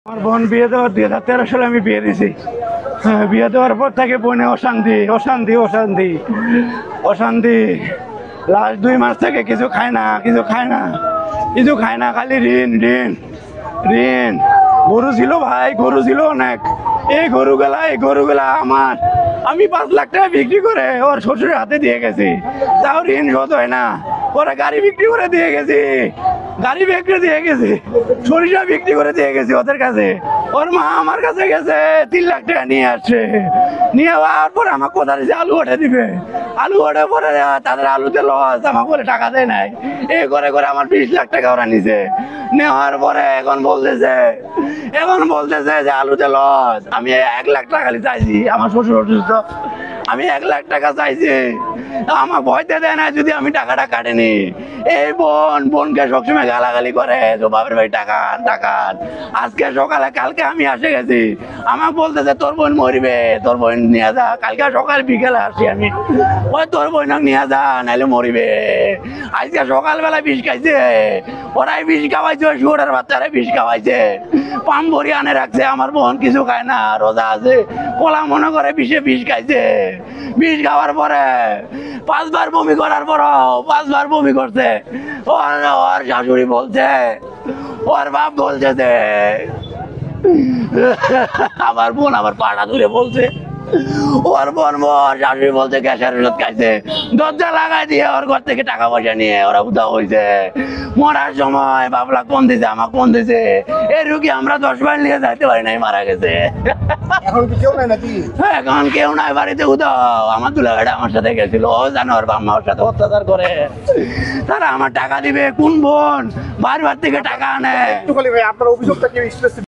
আমার বোন বিয়ে দেওয়ার 2013 সালে আমি বিয়ে দিয়েছি। হ্যাঁ, বিয়ে দেওয়ার পর থেকে বোনে অশান্তি অশান্তি অশান্তি অশান্তি। লাস্ট 2 মাস থেকে কিছু খায় না কিছু খায় না কিছু খায় না, খালি ঋণ ঋণ ঋণ। গরু ছিল ভাই, গরু ছিল অনেক। এই গরুগুলা আমার, আমি 5 লাখ টাকা বিক্রি করে ওর শ্বশুরের হাতে দিয়ে গেছি, তাও ঋণ শোধ হয় না। ওরা গাড়ি বিক্রি করে দিয়ে গেছি, গাড়ি বিক্রি দিয়ে গেছি, সরিষা বিক্রি করে দিয়ে গেছি ওদের কাছে। ওর মা আমার কাছে গেছে 3 লাখ টাকা নিয়ে আসছে, নিয়ে আসার পরে আমার কোথা দিয়েছে আলু ওঠে দিবে, আলু ওঠে পরে তাদের আলুতে লস, আমার বলে টাকা দেয় নাই। এই করে করে আমার 20 লাখ টাকা ওরা নিছে। নেওয়ার পরে এখন বলতেছে যে আলুতে লস। আমি 1 লাখ টাকা খালি চাইছি, আমার শ্বশুর অসুস্থ, আমি 1 লাখ টাকা চাইছি। আমার ভয়তে দেয় না যদি আমি টাকাটা কাটেনি। এই বোনকে সবসময় গালাগালি করে, তো বাপের ভাই টাকা টাকা। আজকে সকালে, কালকে আমি আসে গেছি, আমাকে বলতেছে তোর বোন মরিবে, তোর বোন নিয়ে যা। কালকে সকাল বিকেলে আসি আমি, ওই তোর বোন নিয়ে যা নাহলে মরিবে। আজকে সকালবেলা বিষ খাইছে, ওরাই বিষ খাওয়াইছে, ওই শুয়োরের বাচ্চারা বিষ খাওয়াইছে, পাম ভরি আনে রাখছে। আমার বোন কিছু খায় না, রোজা আছে, কোলা মনে করে বিষ খাইছে। বিষ খাওয়ার পরে 5 বার বমি করার পর 5 বার বমি করছে। ওর শাশুড়ি বলছে, ওর বাপ বলছে যে আমার বোন আমার পাটা ধরে বলছে, ওর বোন শাশুড়ি বলছে গ্যাসের ওষুধ খাইছে। দরজা লাগাই দিয়ে ওর ঘর থেকে টাকা পয়সা নিয়ে ওরা উদা হয়েছে। মরার সময় বাবলা কোন দিছে, আমার কোন দিছে, এই রুগী আমরা 10 বার নিয়ে যাইতে পারি নাই, মারা গেছে। এখন কি কেউ নাই নাকি? এখন কেউ নাই বাড়িতে, উদাও। আমার দুলাভাইটা আমার সাথে গেছিল, ও জানো ওর বাম্মা ওর সাথে অত্যাচার করে। তারা আমার টাকা দিবে কোন বোন, বারবার থেকে টাকা আনে। একটু খালি ভাই আপনার অভিযোগটা কি